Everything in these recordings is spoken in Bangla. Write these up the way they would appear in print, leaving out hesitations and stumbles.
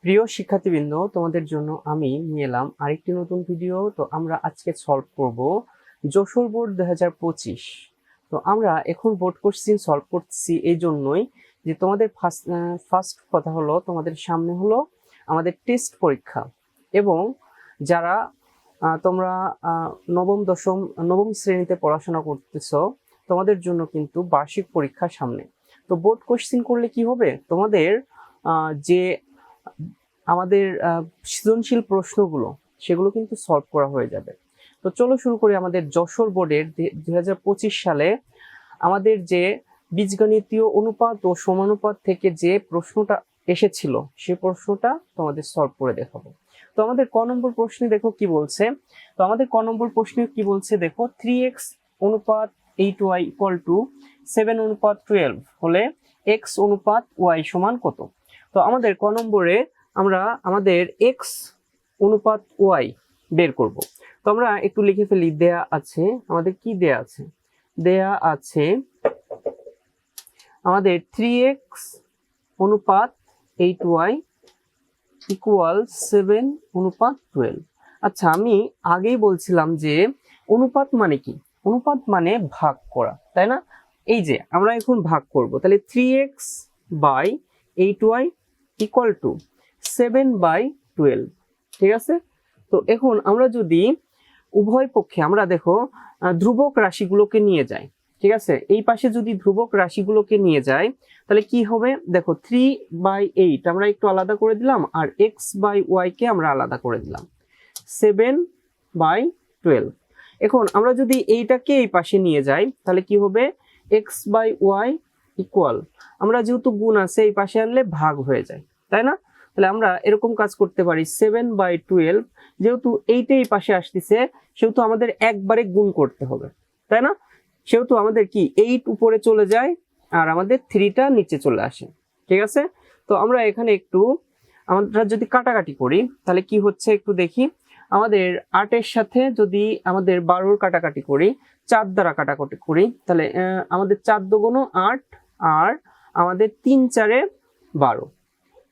প্রিয় শিক্ষার্থীবৃন্দ, তোমাদের জন্য আমি নিয়ে এলাম আরেকটি নতুন ভিডিও। তো আমরা আজকে সলভ করব যশোর বোর্ড 2025। তো আমরা এখন বোর্ড কোশ্চেন সলভ করছি এই জন্যই যে তোমাদের ফার্স্ট কথা হলো তোমাদের সামনে হলো আমাদের টেস্ট পরীক্ষা, এবং যারা তোমরা নবম শ্রেণীতে পড়াশোনা করতেছো তোমাদের জন্য কিন্তু বার্ষিক পরীক্ষা সামনে। তো বোর্ড কোশ্চেন করলে কি হবে, তোমাদের যে আমাদের সৃজনশীল প্রশ্নগুলো সেগুলো কিন্তু সলভ করা হয়ে যাবে। তো চলো শুরু করি। আমাদের যশোর বোর্ডের 2025 সালে আমাদের যে বীজগণিতীয় অনুপাত ও সমানুপাত থেকে যে প্রশ্নটা এসেছিল সে প্রশ্নটা তোমাদের সলভ করে দেখাবো। তো আমাদের ক নম্বর প্রশ্নে দেখো কি বলছে। তো আমাদের ক নম্বর প্রশ্নে কি বলছে দেখো, 3x অনুপাত 8y ইকুয়াল টু 7 অনুপাত 12 হলে x অনুপাত y সমান কত। তো আমাদের ক নম্বরে আমরা আমাদের x অনুপাত y বের করব। তো আমরা একটু লিখে ফেলি। দেয়া আছে আমাদের কি দেয়া আছে, দেয়া আছে আমাদের 3x অনুপাত 8y ইকুয়াল 7 অনুপাত 12। আচ্ছা, আমি আগেই বলছিলাম যে অনুপাত মানে কি, অনুপাত মানে ভাগ করা, তাই না? এই যে আমরা এখন ভাগ করব, তাহলে 3x by 8y equal to 7/12, ঠিক আছে? তো এখন আমরা যদি উভয় পক্ষে আমরা দেখো ধ্রুবক রাশিগুলোকে নিয়ে যাই, ঠিক আছে? এই পাশে যদি ধ্রুবক রাশিগুলোকে নিয়ে যাই তাহলে কি হবে দেখো, 3/8 আমরা একটু আলাদা করে দিলাম, আর x/y কে আমরা আলাদা করে দিলাম, 7/12। এখন আমরা যদি এইটাকে এই পাশে নিয়ে যাই তাহলে কি হবে, x/y ইকুয়াল, আমরা যেহেতু গুণ আছে এই পাশে আনলে ভাগ হয়ে যায়, তাই না? তাহলে আমরা এরকম কাজ করতে পারি, 7/12 যেহেতু এইটাই পাশে আসতেছে সেহেতু আমাদের একবারে গুণ করতে হবে, তাই না? সেহেতু আমাদের কি 8 উপরে চলে যায় আর আমাদের 3টা নিচে চলে আসে, ঠিক আছে? তো আমরা এখানে একটু আমরা যদি কাটাকাটি করি তাহলে কি হচ্ছে একটু দেখি। আমাদের 8-এর সাথে যদি আমাদের 12-র কাটাকাটি করি, 4 দ্বারা কাটাকাটি করি, তাহলে আমাদের 4 দুগুণ 8 আর আমাদের 3-4 12,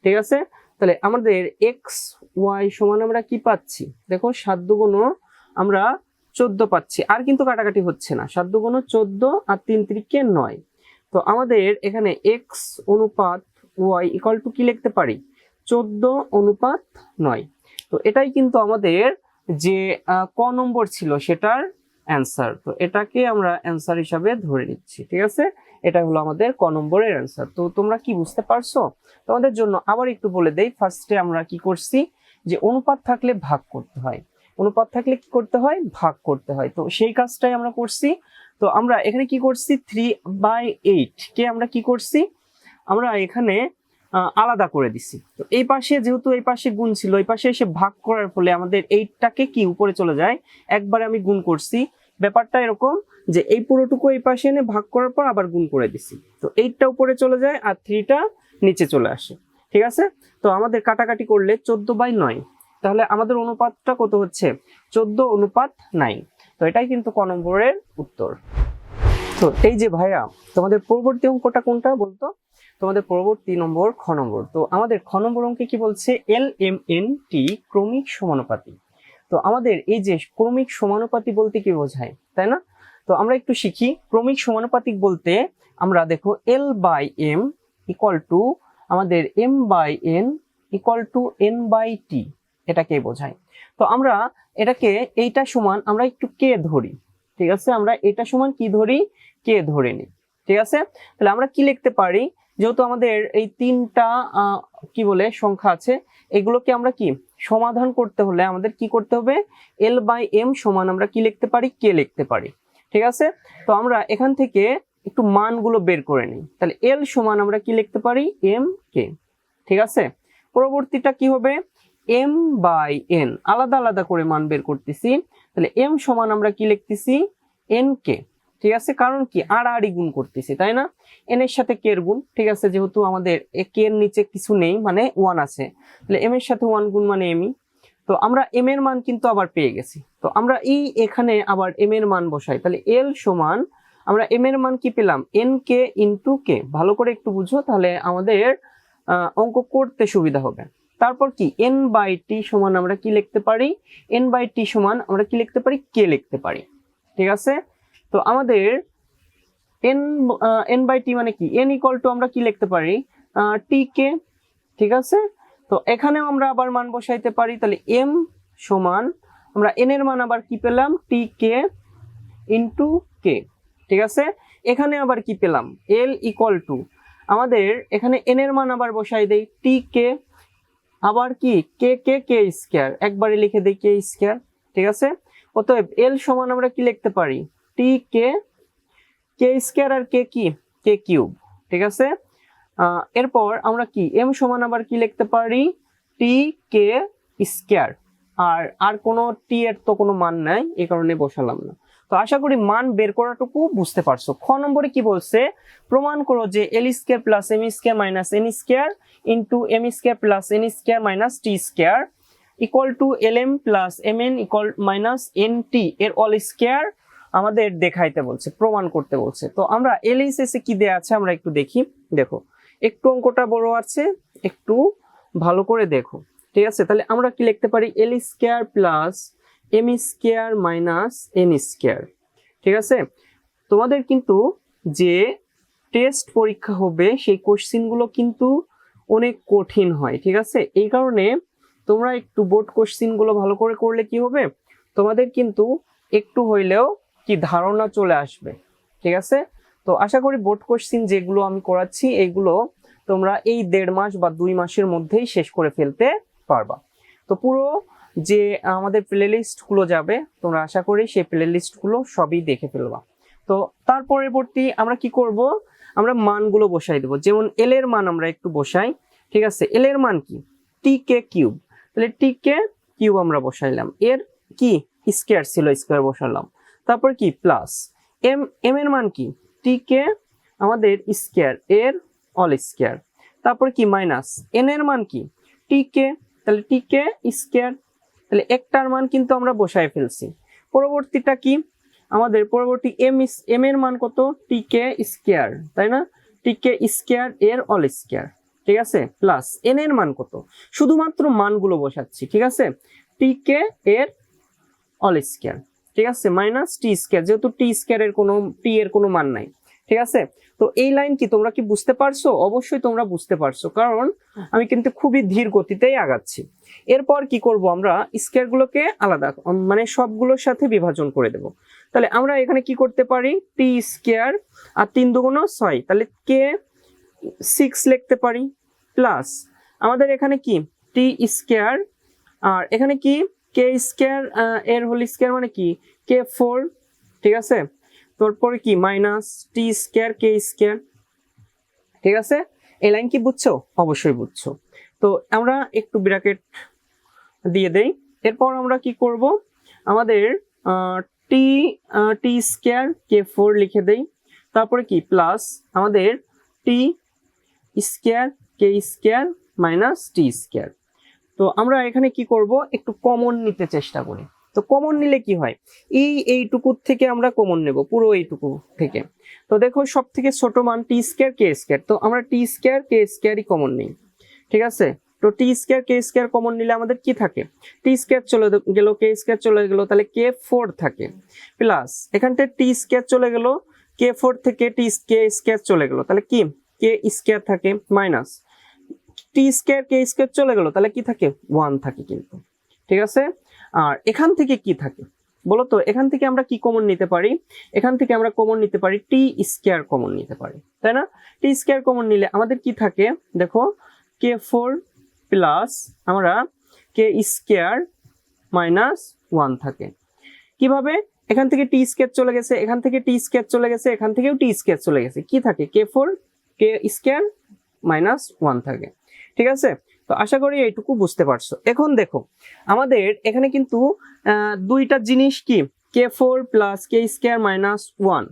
ঠিক আছে? তাহলে আমাদের এক্স ওয়াই সমান আমরা কি পাচ্ছি দেখো, 7 দুগুণ আমরা 14 পাচ্ছি, আর কিন্তু কাটাকাটি হচ্ছে না, 7 দুগুণ 14 আর 3 3 9। তো আমাদের এখানে এক্স অনুপাত ওয়াই ইকুয়াল টু কি লিখতে পারি, 14 অনুপাত 9। তো এটাই কিন্তু আমাদের যে ক নম্বর ছিল সেটার অ্যান্সার। তো এটাকে আমরা অ্যান্সার হিসাবে ধরে নিচ্ছি, ঠিক আছে? এটা হলো আমাদের ক নম্বরের অ্যান্সার। তো তোমরা কি বুঝতে পারছো? তোমাদের জন্য আবার একটু বলে দেই। ফার্স্টে আমরা কি করছি, যে অনুপাত থাকলে ভাগ করতে হয়, অনুপাত থাকলে কি করতে হয়, ভাগ করতে হয়। তো সেই কাজটাই আমরা করছি। তো আমরা এখানে কি করছি, 3/8 কে আমরা কি করছি, আমরা এখানে আলাদা করে দিছি। তো এই পাশে যেহেতু এই পাশে গুণ ছিল, এই পাশে এসে ভাগ করার ফলে আমাদের 8টাকে কি উপরে চলে যায়, একবারে আমি গুণ করছি। ব্যাপারটা এরকম যে এই পুরোটুকু এই পাশে এনে ভাগ করার পর আবার গুণ করে দিছি, তো 8টা উপরে চলে যায় আর 3টা নিচে চলে আসে, ঠিক আছে? তো আমাদের কাটাকাটি করলে 14/9, তাহলে আমাদের অনুপাতটা কত হচ্ছে, 14 অনুপাত 9। তো এটাই কিন্তু ক নম্বরের উত্তর। তো এই যে ভাইয়া, তোমাদের পরবর্তী অঙ্কটা কোনটা বলতো? তোমাদের পরবর্তী নম্বর খ নম্বর। তো আমাদের খ নম্বর অঙ্কে কি বলছে, LMNT ক্রমিক সমানুপাতি। তো আমাদের এই যে ক্রমিক সমানুপাতি বলতে কি বোঝায়, তাই না? তো আমরা একটু শিখি। ক্রমিক সমানুপাতিক বলতে আমরা দেখো L/M ইকুয়াল টু আমাদের M/N ইকুয়াল টু N/T, এটাকে বোঝায়। তো আমরা এটাকে এইটা সমান আমরা একটু কে ধরি, ঠিক আছে? আমরা এটা সমান কি ধরি, কে ধরে নিই, ঠিক আছে? তাহলে আমরা কি লিখতে পারি, যেহেতু আমাদের এই 3টা কি বলে সংখ্যা আছে, এগুলোকে আমরা কি সমাধান করতে হলে আমাদের কি করতে হবে, L/M সমান আমরা কি লিখতে পারি, কে লিখতে পারি, ঠিক আছে? তো আমরা এখান থেকে একটু মানগুলো বের করে নিই। তাহলে L সমান আমরা কি লিখতে পারি, MK, ঠিক আছে? পরবর্তীটা কি হবে, M/N, আলাদা আলাদা করে মান বের করতেছি। তাহলে M সমান আমরা কি লিখতেছি, NK, ঠিক আছে? কারণ কি আড়াআড়ি গুণ করতেছি, তাই না? n এর সাথে k এর গুণ, ঠিক আছে? যেহেতু আমাদের k এর নিচে কিছু নেই মানে 1 আছে, তাহলে m এর সাথে 1 গুণ মানে m ই। তো আমরা m এর মান কিন্তু আবার পেয়ে গেছি। তো আমরা এখানে আবার m এর মান বসাই, তাহলে L সমান আমরা m এর মান কি পেলাম, NK ইন্টু k। ভালো করে একটু বুঝো, তাহলে আমাদের অঙ্ক করতে সুবিধা হবে। তারপর কি n/t সমান আমরা কি লিখতে পারি, n/t সমান আমরা কি লিখতে পারি, k লিখতে পারি। ঠিক আছে, তো আমাদের n/t মানে কি, n = আমরা কি লিখতে পারি, tk। ঠিক আছে, তো এখানেও আমরা আবার মান বসাইতে পারি, তাহলে m সমান আমরা n এর মান আবার কি পেলাম, tk ইন্টু k। ঠিক আছে, এখানে আবার কি পেলাম, l = আমাদের এখানে n এর মান আবার বসাই দেই tk, আবার কি k স্কয়ার, একবারে লিখে দেই k স্কয়ার। ঠিক আছে, অতএব l সমান আমরা কি লিখতে পারি, tk k স্কয়ার আর k কি, k কিউব। ঠিক আছে, এরপর আমরা কি m সমান আবার কি লিখতে পারি, tk স্কয়ার। আর কোনো t এর তো কোনো মান নাই, এই কারণে বসালাম না। তো আশা করি মান বের করাটুকু বুঝতে পারছো। খ নম্বরে কি বলছে, প্রমাণ করো যে l² + m² - n² into m² + n² - t² equal to lm + mn nt এর অল স্কয়ার আমাদের দেখাইতে বলছে, প্রমাণ করতে বলছে। তো আমরা LHS এ কি দেয়া আছে আমরা একটু দেখি। দেখো একটু অঙ্কটা বড় আছে, একটু ভালো করে দেখো। ঠিক আছে, তাহলে আমরা কি লিখতে পারি, l² + m² - n²। ঠিক আছে, তোমাদের কিন্তু যে টেস্ট পরীক্ষা হবে সেই কোশ্চেনগুলো কিন্তু অনেক কঠিন হয়। ঠিক আছে, এই কারণে তোমরা একটু বোর্ড কোশ্চেনগুলো ভালো করে করলে কি হবে, তোমাদের কিন্তু একটু হইলেও কি ধারণা চলে আসবে। ঠিক আছে, তো আশা করি বোর্ড কোশ্চেন যেগুলো আমি করাচ্ছি এইগুলো তোমরা এই 1.5 মাস বা 2 মাসের মধ্যেই শেষ করে ফেলতে পারবা। তো পুরো যে আমাদের প্লেলিস্ট গুলো যাবে, তোমরা আশা করি সেই প্লেলিস্ট গুলো সবই দেখে ফেলবা। তো তার পরবর্তী আমরা কি করব, আমরা মানগুলো বসাই দেব। যেমন l এর মান আমরা একটু বসাই। ঠিক আছে, l এর মান কি, tk কিউব, তাহলে tk কিউব আমরা বসাইলাম, এর কি স্কয়ার ছিল, স্কয়ার বসালাম। তারপর কি প্লাস m এর মান কি, tk আমাদের স্কয়ার এর অল স্কয়ার। তারপর কি মাইনাস n এর মান কি, tk, তাহলে tk স্কয়ার। তাহলে একটার মান কিন্তু আমরা বসায় ফেলছি। পরবর্তীটা কি, আমাদের পরবর্তী m এর মান কত, tk স্কয়ার, তাই না, tk স্কয়ার এর অল স্কয়ার। ঠিক আছে, প্লাস n এর মান কত, শুধুমাত্র মানগুলো বসাচ্ছি। ঠিক আছে, tk এর অল স্কয়ার। ঠিক আছে, মাইনাস t স্কয়ার, যেহেতু t স্কয়ার এর কোনো t এর কোনো মান নাই। ঠিক আছে, তো এই লাইন কি তোমরা কি বুঝতে পারছো, অবশ্যই তোমরা বুঝতে পারছো, কারণ আমি কিন্তু খুবই ধীর গতিতেই আগাচ্ছি। এরপর কি করব, আমরা স্কয়ার গুলোকে আলাদা মানে সবগুলোর সাথে বিভাজন করে দেব। তাহলে আমরা এখানে কি করতে পারি, t স্কয়ার আর 3 × 2 = 6, তাহলে k 6 লিখতে পারি, প্লাস আমাদের এখানে কি t স্কয়ার আর এখানে কি k স্কয়ার এর হোল স্কয়ার মানে কি k 4। ঠিক আছে, তারপরে কি minus t square k square. ঠিক আছে, এই লাইন কি বুঝছো, অবশ্যই বুঝছো। তো আমরা একটু ব্র্যাকেট দিয়ে দেই। এরপর আমরা কি করব, আমাদের t স্কয়ার k 4 লিখে দেই। তারপরে কি প্লাস আমাদের t square k square minus t square. তো আমরা এখানে কি করব, একটু কমন নিতে চেষ্টা করি। তো কমন নিলে কি হয়, এইটুকু থেকে আমরা কমন নেব, পুরো এইটুকু থেকে। তো দেখো সব থেকে ছোট মান t স্কয়ার k স্কয়ার, তো আমরা t স্কয়ার k স্কয়ারই কমন নিই। ঠিক আছে, তো t square k square common নিলে আমাদের কি থাকে, t স্কয়ার চলে গেল, k স্কয়ার চলে গেল, তাহলে k 4 থাকে, প্লাস এখানটা t স্কয়ার চলে গেল, k 4 থেকে k স্কয়ার চলে গেল, তাহলে কি k স্কয়ার থাকে, minus t square k square চলে গেল, তাহলে কি থাকে 1 থাকে কিন্তু। ঠিক আছে, আর এখান থেকে কি থাকে বলো তো, এখান থেকে আমরা কি কমন নিতে পারি, এখান থেকে আমরা কমন নিতে পারি t স্কয়ার কমন নিতে পারি, তাই না। t স্কয়ার কমন নিলে আমাদের কি থাকে, দেখো k4 প্লাস আমরা k স্কয়ার মাইনাস 1 থাকে। কিভাবে, এখান থেকে t স্কয়ার চলে গেছে, এখান থেকে t স্কয়ার চলে গেছে, এখান থেকেও t স্কয়ার চলে গেছে, কি থাকে k4 k স্কয়ার মাইনাস 1 থাকে। ঠিক আছে, তো আশা করি এইটুকু বুঝতে পারছো। এখন দেখো আমাদের এখানে কিন্তু দুইটা জিনিস কি k4 plus k square minus 1,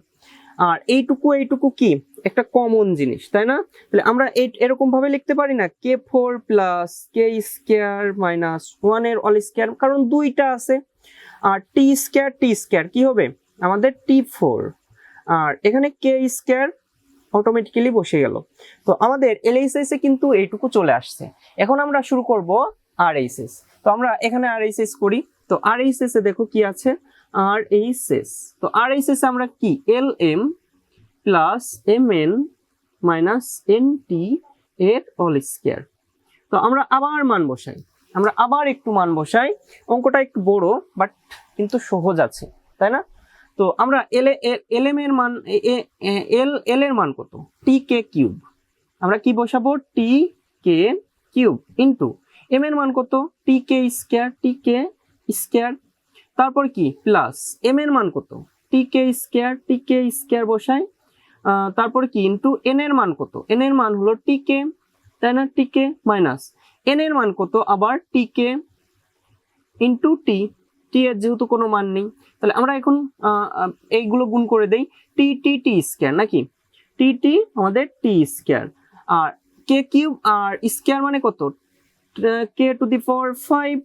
আর এইটুকু কি একটা কমন জিনিস, তাই না। তাহলে আমরা এরকম ভাবে লিখতে পারি না, k4 plus k square minus 1 এর অল স্কয়ার, কারণ দুইটা আছে। আর t স্কয়ার কি হবে আমাদের t4, আর এখানে k স্কয়ার অটোমেটিক্যালি বসে গেল। তো আমাদের এলএইচএস এ কিন্তু এইটুকু চলে আসছে। এখন আমরা শুরু করব আরএইচএস। তো আমরা এখানে আরএইচএস করি। তো আরএইচএস এ দেখো কি আছে, আরএইচএস। তো আরএইচএস এ আমরা কি এলএম প্লাস এমএন মাইনাস এনটি এর হোল স্কয়ার। তো আমরা আবার মান বসাই, আমরা আবার একটু মান বসাই। অঙ্কটা একটু বড় বাট কিন্তু সহজ আছে, তাই না? তো আমরা এলএম এর মান এল এর মান কত, টি কে কিউব। আমরা কি বসাবো, টি কে কিউব ইনটু এম এর মান কত, টি কে স্কয়ার, টি কে স্কয়ার। তারপর কি প্লাস এম এর মান কত, টি কে স্কয়ার বসাই। তারপর কি ইনটু এন এর মান কত, এন এর মান হলো টি কে, তাই না, টি কে মাইনাস এন এর মান কত আবার টি কে ইনটু টি, টি এর যেহেতু কোনো মান নেই তাহলে আমরা এখন এইগুলো গুণ করে দেই, টি টি টি স্কয়ার নাকি, টি টি আমাদের টি স্কয়ার, আর কে কিউব আর স্কয়ার মানে কত, কে টু দি পাওয়ার 5,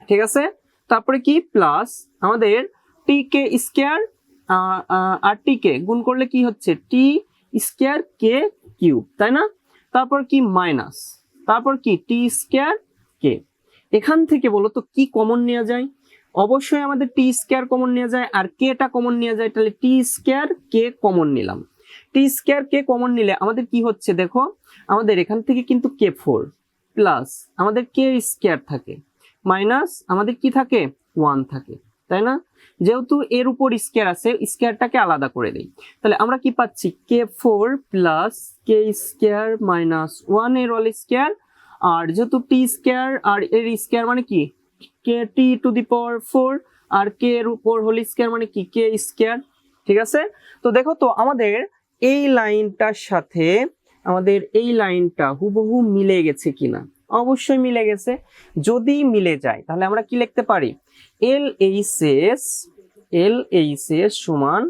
ঠিক আছে। তারপরে কি প্লাস আমাদের টি কে স্কয়ার আর টি কে গুণ করলে কি হচ্ছে, টি স্কয়ার কে কিউব, তাই না। তারপর কি মাইনাস, তারপর কি টি স্কয়ার কে। এখান থেকে বলো তো কি কমন নেওয়া যায়, অবশ্যই আমাদের টি স্কয়ার কমন নেওয়া যায় আর কেটা কমন নেওয়া যায়। তাহলে টি স্কয়ার কে কমন নিলাম, টি স্কয়ার কে কমন নিলে আমাদের কি হচ্ছে দেখো, আমাদের এখান থেকে কিন্তু কে 4 প্লাস আমাদের কে স্কয়ার থাকে মাইনাস আমাদের কি থাকে 1 থাকে, তাই না। যেহেতু এর উপর স্কয়ার আছে, স্কয়ারটাকে আলাদা করে দেই। তাহলে আমরা কি পাচ্ছি, কে 4 প্লাস কে স্কয়ার মাইনাস 1 এর হোল স্কয়ার, আর যেহেতু টি স্কয়ার আর এর স্কয়ার মানে কি কে টি টু দি পাওয়ার 4, আর কে এর উপর হোল স্কয়ার মানে কি কে স্কয়ার, ঠিক আছে। তো দেখো তো আমাদের এই লাইনটার সাথে আমাদের এই লাইনটা হুবহু মিলে গেছে কিনা, অবশ্যই মিলে গেছে। যদি মিলে যায় তাহলে আমরা কি লিখতে পারি, এল এইচ এস সমান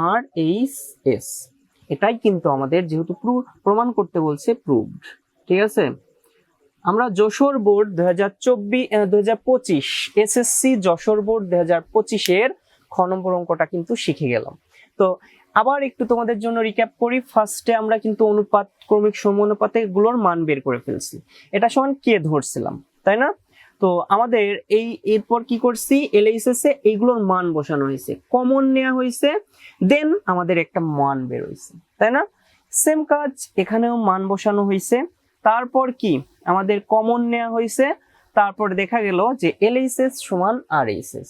আর এইচ এস। এটাই কিন্তু আমাদের যেহেতু প্রমাণ করতে বলছে প্রুভড, ঠিক আছে। আমরা Jessore board 2025 SSC Jessore board 2025 খ নম্বর অঙ্কটা কিন্তু শিখে গেলাম। তো আবার একটু তোমাদের জন্য রিক্যাপ করি। ফার্স্টে আমরা কিন্তু অনুপাত, ক্রমিক সমানুপাতে গুলোর মান বের করে ফেলছি, এটা সমান কে ধরছিলাম, তাই না। তো আমাদের এরপর কি করছি, এলএইচএস এ এইগুলোর মান বসানো হয়েছে, কমন নেওয়া হয়েছে, দেন আমাদের একটা মান বের হয়েছে, তাই না। সেম কাজ এখানেও মান বসানো হয়েছে, তারপর কি আমাদের কমন নেওয়া হয়েছে, তারপর দেখা গেল যে এলএইচএস সমান আরএইচএস।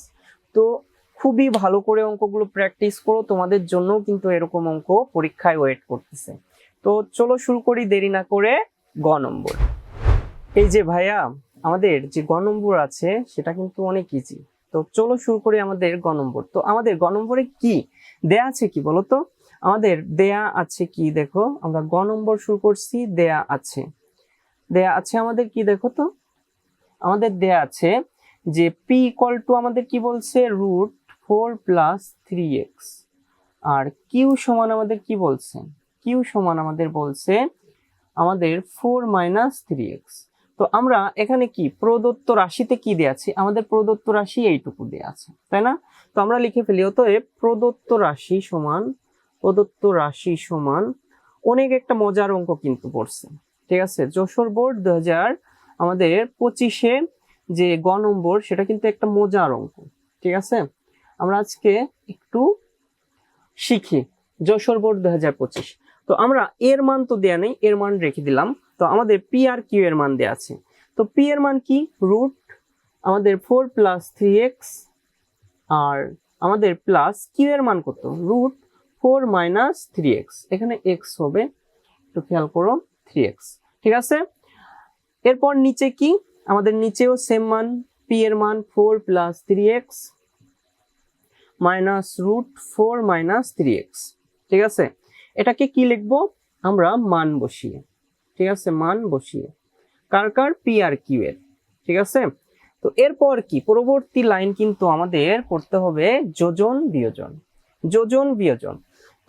তো খুবই ভালো করে অঙ্কগুলো প্র্যাকটিস করো, তোমাদের জন্য কিন্তু এরকম অঙ্ক পরীক্ষায় ওয়েট করতেছে। তো চলো শুরু করি দেরি না করে। গ নম্বর, এই যে ভাইয়া আমাদের যে গ নম্বর আছে সেটা কিন্তু অনেক ইজি। তো চলো শুরু করি আমাদের গ নম্বর। তো আমাদের গ নম্বরে কি দেয়া আছে কি বলতো, আমাদের দেয়া আছে কি দেখো, আমরা গ নম্বর শুরু করছি, দেয়া আছে আমাদের কি দেখো তো, আমাদের দেয়া আছে যে পি ইকুয়াল টু আমাদের কি বলছে √4 + 3x, আর কিউ সমান আমাদের কি বলছে, কিউ সমান আমাদের বলছে আমাদের 4 - 3x। তো আমরা এখানে কি প্রদত্ত রাশিতে কি দেয়া আছে, আমাদের প্রদত্ত রাশি এইটুকু দেয়া আছে, তাই না। তো আমরা লিখে ফেলি, অতএব প্রদত্ত রাশি সমান অনেক একটা মজার অঙ্ক কিন্তু পড়ছে, ঠিক আছে। যশোর বোর্ড 2025 যে গ নম্বর সেটা কিন্তু একটা মজার অঙ্ক, ঠিক আছে। আমরা আজকে একটু শিখি যশোর বোর্ড 2025। তো আমরা এর মান তো দেয়া নেই, এর মান রেখে দিলাম। তো আমাদের পি আর কিউ এর মান দেয়া আছে। তো পি এর মান কি আমাদের 4 + 3x, আর আমাদের প্লাস কিউ এর মান কত √4 - 3x, এখানে x হবে, একটু খেয়াল করো 3x, ঠিক আছে। এরপর নিচে কি, আমাদের নিচেও সেম মান, পি এর মান 4 + 3x -√4 - 3x, ঠিক আছে। এটাকে কি লিখবো আমরা, মান বসিয়ে, ঠিক আছে, মান বসিয়ে কার পি আর কিউ এর, ঠিক আছে। তো এরপর কি পরবর্তী লাইন কিন্তু আমাদের করতে হবে যোজন বিয়োজন।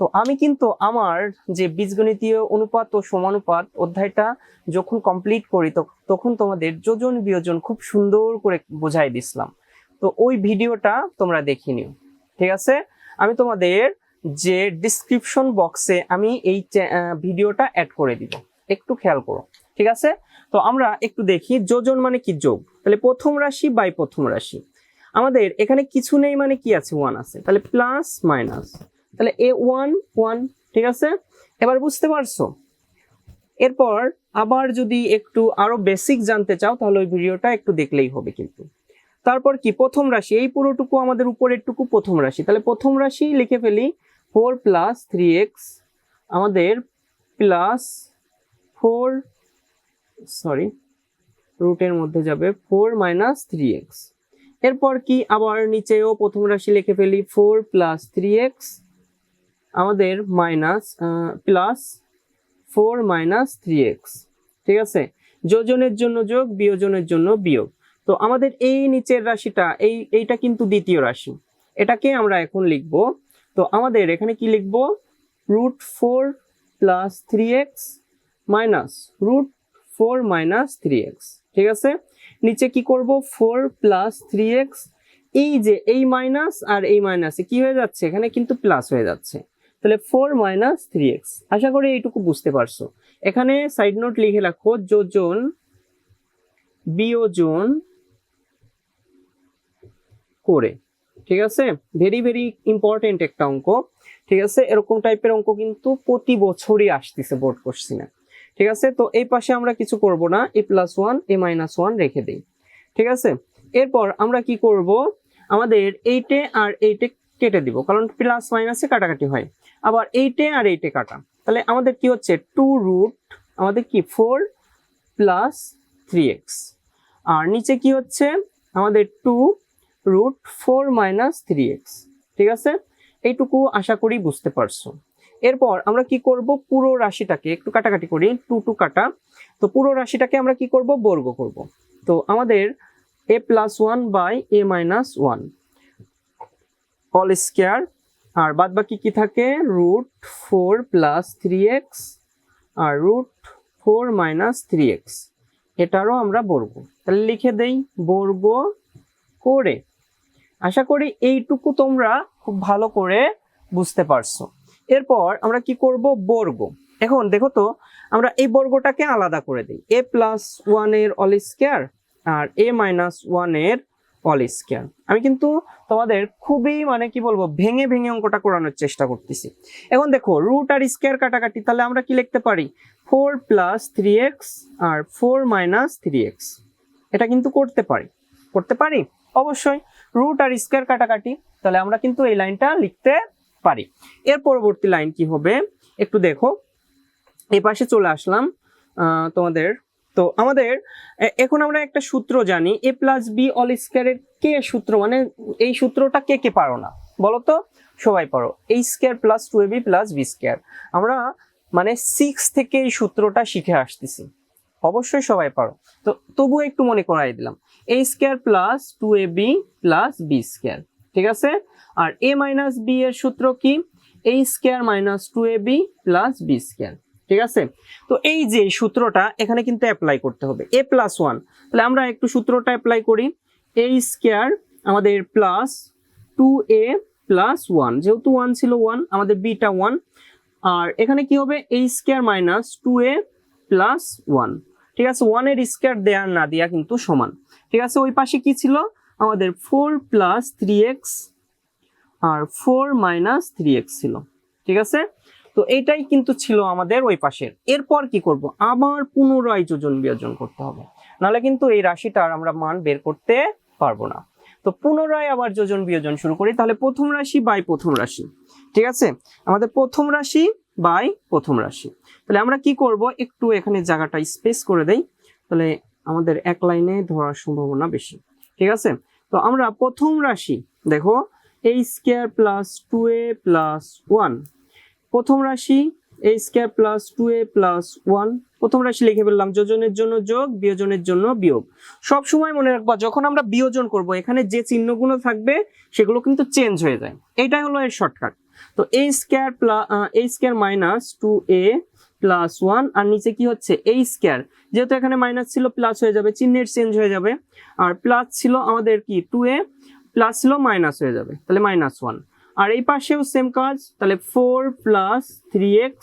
তো আমি কিন্তু আমার যে বীজগণিতীয় অনুপাত ও সমানুপাত অধ্যায়টা যখন কমপ্লিট করি তখন তোমাদের যোজন বিয়োজন খুব সুন্দর করে বোঝাই দিছিলাম। তো ওই ভিডিওটা তোমরা দেখে নিও, ঠিক আছে। আমি তোমাদের যে ডিসক্রিপশন বক্সে আমি এই ভিডিওটা অ্যাড করে দিব, একটু খেয়াল করো, ঠিক আছে? তো আমরা একটু দেখি যোজন মানে কি যোগ, তাহলে প্রথম রাশি বাই প্রথম রাশি, আমাদের এখানে কিছু নেই মানে কি আছে, 1 আছে, তাহলে প্লাস মাইনাস, তাহলে a1 1, ঠিক আছে? এবার বুঝতে পারছো? এরপর আবার যদি একটু আরো বেসিক জানতে চাও তাহলে ওই ভিডিওটা একটু দেখলেই হবে কিন্তু। তারপর কি প্রথম রাশি, এই পুরোটুকু আমাদের উপরের টুকু প্রথম রাশি, তাহলে প্রথম রাশি লিখে ফেলি 4 + 3x আমাদের প্লাস 4, সরি রুটের মধ্যে যাবে 4 - 3x। এরপর কি আবার নিচেও প্রথম রাশি লিখে ফেলি 4 + 3x আমাদের মাইনাস প্লাস 4 - 3x, ঠিক আছে? যোজনের জন্য যোগ, বিয়োজনের জন্য বিয়োগ। তো আমাদের এই নিচের রাশিটা এইটা কিন্তু দ্বিতীয় রাশি, এটাকে আমরা এখন লিখব। তো আমাদের এখানে কি লিখব, √4 + 3x মাইনাস √4 - 3x, ঠিক আছে? নিচে কি করব, 4 + 3x, এই যে এই মাইনাস আর এই মাইনাসে কি হয়ে যাচ্ছে, এখানে কিন্তু প্লাস হয়ে যাচ্ছে, তাহলে 4 - 3x। আশা করি এইটুকু বুঝতে পারছো। এখানে সাইড নোট লিখে রাখো, যোজন বিয়োজন করে, ঠিক আছে? ভেরি ভেরি ইম্পর্টেন্ট একটা অঙ্ক, ঠিক আছে? এরকম টাইপের অঙ্ক কিন্তু প্রতি বছরই আসতেছে বোর্ড কোশ্চেনে, ঠিক আছে? তো এই পাশে আমরা কিছু করব না, a+1 a-1 রেখে দেই, ঠিক আছে? এরপর আমরা কি করব, আমাদের এইটে আর এইটে কেটে দিব, কারণ প্লাস মাইনাসে কাটাকাটি হয়, আবার এইটে আর এইটে কাটা, তাহলে আমাদের কি হচ্ছে 2 আমাদের কি 4 + 3x, আর নিচে কি হচ্ছে আমাদের 2 √4 - 3x, ঠিক আছে? এইটুকু আশা করি বুঝতে পারছো। এরপর আমরা কি করব, পুরো রাশিটাকে একটু কাটাকাটি করি, 2 কাটা, তো পুরো রাশিটাকে আমরা কি করব, বর্গ করব। তো আমাদের a+1 / a-1 অল স্কয়ার, আর বাদ বাকি কি থাকে, √4 + 3x আর √4 - 3x, এটারও আমরা বর্গ, তাহলে লিখে দেই বর্গ করে। আশা করি এইটুকু তোমরা খুব ভালো করে বুঝতে পারছো। এরপর আমরা কি করব, বর্গ। এখন দেখো তো, আমরা এই বর্গটাকে আলাদা করে দিই, a+1 এর অল স্কয়ার আর a-1 এর অল স্কয়ার। আমি কিন্তু তোমাদের খুবই মানে কি বলবো, ভেঙে ভেঙে অঙ্কটা করানোর চেষ্টা করতেছি। এখন দেখো রুট আর স্কয়ার কাটাকাটি, তাহলে আমরা কি লিখতে পারি, 4 + 3x আর 4 - 3x, এটা কিন্তু করতে পারি অবশ্যই। রুট আর স্কয়ার কাটাকাটি, তাহলে আমরা কিন্তু এই লাইনটা লিখতে পারি। এর পরবর্তী লাইন কি হবে একটু দেখো, এই পাশে চলে আসলাম তোমাদের। তো আমাদের এখন আমরা একটা সূত্র জানি, a+b অল স্কয়ারের কে সূত্র, মানে এই সূত্রটা কে কে পারো না বলো তো, সবাই পারো, a² + 2ab + b²। আমরা মানে 6 থেকে এই সূত্রটা শিখে আসতেছি, অবশ্যই সবাই পারো। তো তবুও একটু মনে করাই দিলাম, a² + 2ab + b², ঠিক আছে? আর a - b এর সূত্র কি, a² - 2ab + b², ঠিক আছে? তো এই যে সূত্রটা এখানে কিন্তু অ্যাপ্লাই করতে হবে, a+1, তাহলে আমরা একটু সূত্রটা অ্যাপ্লাই করি, a² আমাদের প্লাস 2a + 1, যেহেতু 1 ছিল 1, আমাদের bটা 1, আর এখানে কি হবে, a² - 2a + 1, ঠিক আছে? 1 এর স্কয়ার দেয়া না দেয়া কিন্তু সমান, ঠিক আছে? ওই পাশে কি ছিল আমাদের 4 + 3x আর 4 - 3x ছিল, ঠিক আছে? তো এইটাই কিন্তু ছিল আমাদের ওই পাশের। এরপর কি করব, আবার পুনরায় যোজন বিয়োজন করতে হবে, নাহলে কিন্তু এই রাশিটার আমরা মান বের করতে পারবো না। তো পুনরায় আবার যোজন বিয়োজন শুরু করি, তাহলে প্রথম রাশি বাই প্রথম রাশি, ঠিক আছে? আমাদের প্রথম রাশি বাই প্রথম রাশি, তাহলে আমরা কি করব, একটু এখানে জায়গাটা স্পেস করে দেই, তাহলে আমাদের এক লাইনে ধরার সম্ভাবনা বেশি, ঠিক আছে? তো আমরা প্রথম রাশি দেখো a² + 2a + 1, প্রথম রাশি a² + 2a + 1, প্রথম রাশি লিখে ফেললাম, যোজনের জন্য যোগ, বিয়োজনের জন্য বিয়োগ। সব সময় মনে রাখবা, যখন আমরা বিয়োজন করব এখানে যে চিহ্নগুলো থাকবে সেগুলো কিন্তু চেঞ্জ হয়ে যায়, এটাই হলো এর শর্টকাট। তো a² - 2a + 1, আর নিচে কি হচ্ছে a², যেহেতু এখানে মাইনাস ছিল প্লাস হয়ে যাবে, চিহ্নের চেঞ্জ হয়ে যাবে, আর প্লাস ছিল আমাদের কি 2a, প্লাস ছিল মাইনাস হয়ে যাবে, তাহলে -1, আর এই পাশেও সেম কাজ, তাহলে 4 প্লাস 3x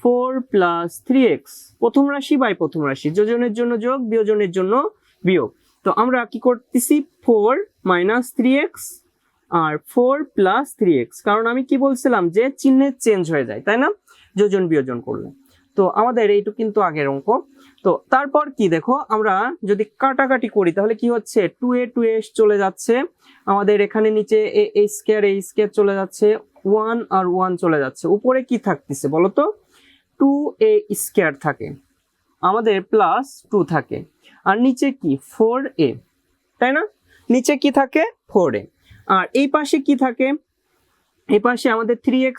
4 প্লাস 3x, প্রথম রাশি বাই প্রথম রাশি, যোজনের জন্য যোগ, বিয়োজনের জন্য বিয়োগ। তো আমরা কি করতেছি 4 মাইনাস 3x আর 4 প্লাস 3x, কারণ আমি কি বলছিলাম যে চিহ্নের চেঞ্জ হয়ে যায়, তাই না, যোজন বিয়োজন করলে। তো আমাদের এইটুকু কিন্তু আগের অঙ্ক। তো তারপর কি দেখো, আমরা যদি কাটাকাটি করি তাহলে কি হচ্ছে 2a চলে যাচ্ছে, আমাদের এখানে নিচে a স্কয়ার চলে যাচ্ছে, 1 আর 1 চলে যাচ্ছে, উপরে কি থাকতেছে বলো তো, 2a স্কয়ার থাকে আমাদের প্লাস 2 থাকে, আর নিচে কি 4a, তাই না, নিচে কি থাকে 4a, আর এই পাশে কি থাকে, এই পাশে আমাদের 3x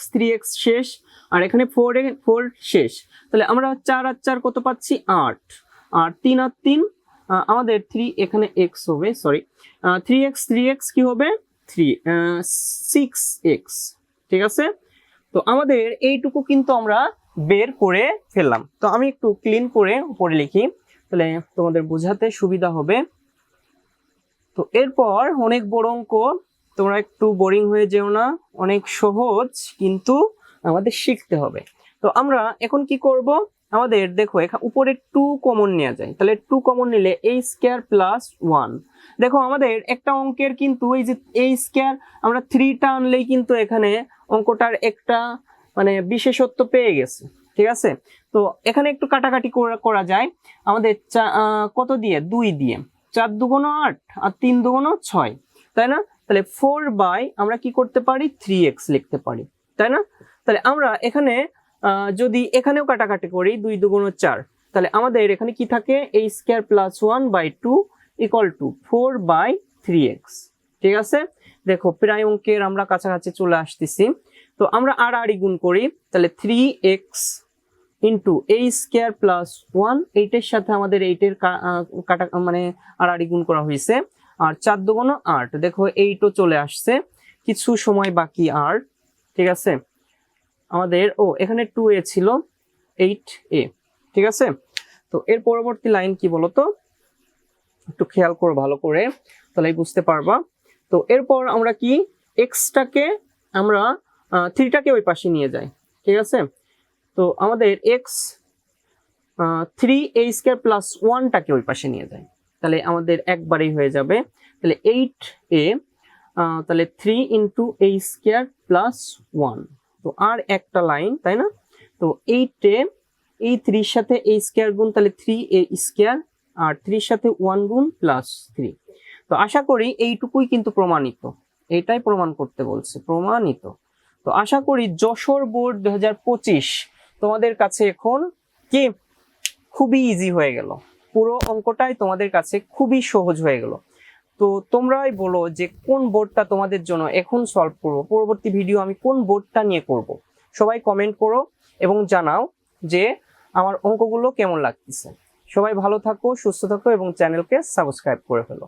শেষ, আর এখানে 4 শেষ, তাহলে আমরা 4 আর 4 কত পাচ্ছি 8, আর 3 আর 3 আমাদের 3 এখানে x হবে, সরি 3x কি হবে 6x, ঠিক আছে। তো আমাদের এইটুকু কিন্তু আমরা বের করে ফেললাম। তো আমি একটু ক্লিন করে উপরে লিখি, তাহলে তোমাদের বোঝাতে সুবিধা হবে। তো এরপর অনেক বড় অঙ্ক, তোমরা একটু বোরিং হয়ে যেও না, অনেক সহজ কিন্তু আমাদের শিখতে হবে। তো আমরা এখন কি করব, আমাদের দেখো এখানে উপরে 2 কমন নেওয়া যায়, তাহলে 2 কমন নিলে a স্কয়ার প্লাস 1, দেখো আমাদের একটা অঙ্কের কিন্তু এই যে a স্কয়ার আমরা 3টা আনলেই কিন্তু এখানে অঙ্কটার একটা মানে বিশেষত্ব পেয়ে গেছে, ঠিক আছে। তো এখানে একটু কাটাকাটি করা যায়, আমাদের কত দিয়ে 2 দিয়ে, 4 দুগুণ 8 আর 3 দুগুণ 6, তাই না, তাহলে 4 বাই আমরা কি করতে পারি 3x লিখতে পারি, তাই না। তাহলে আমরা এখানে যদি এখানেও কাটাকাটি করি 2 দুগুণ 4, তাহলে আমাদের এখানে কি থাকে a square plus 1 by 2 equal to 4 by 3x, ঠিক আছে। দেখো প্রায় অঙ্কের আমরা কাছাকাছি চলে আসতেছি। তো আমরা আর গুণ করি, তাহলে 3x into a square plus 1, 8 এর সাথে আমাদের 8 এর কাটা মানে আর গুণ করা হয়েছে, আর 4 দুগুণ 8, দেখো 8ও চলে আসছে, কিছু সময় বাকি আর, ঠিক আছে। আমাদের এখানে 2a ছিল, 8a, ঠিক আছে। তো এর পরবর্তী লাইন কি বলতো, একটু খেয়াল করো ভালো করে, তাহলে বুঝতে পারবা। তো এরপর আমরা কি x-টাকে আমরা 3টাকে ওই পাশে নিয়ে যাই, ঠিক আছে। তো আমাদের x 3a স্কয়ার প্লাস 1টাকে ওই পাশে নিয়ে যায়, তাহলে আমাদের একবারেই হয়ে যাবে, তাহলে 8a, তাহলে 3 ইন্টু a স্কয়ার প্লাস 1, তো আর একটা লাইন, তাই না। তো 8a, এই 3 এর সাথে a স্কয়ার গুণ, তাহলে 3a স্কয়ার, আর 3 এর সাথে 1 গুণ প্লাস 3। তো আশা করি এইটুকুই কিন্তু প্রমাণিত, এইটাই প্রমাণ করতে বলছে, প্রমাণিত। তো আশা করি যশোর বোর্ড 2025 তোমাদের কাছে এখন কি খুবই ইজি হয়ে গেল, পুরো অঙ্কটাই তোমাদের কাছে খুবই সহজ হয়ে গেল। তো তোমরাই বলো যে কোন বোর্ডটা তোমাদের জন্য এখন সলভ করবো, পরবর্তী ভিডিও আমি কোন বোর্ডটা নিয়ে করব। সবাই কমেন্ট করো এবং জানাও যে আমার অঙ্কগুলো কেমন লাগতেছে। সবাই ভালো থাকো, সুস্থ থাকো এবং চ্যানেলকে সাবস্ক্রাইব করে ফেলো।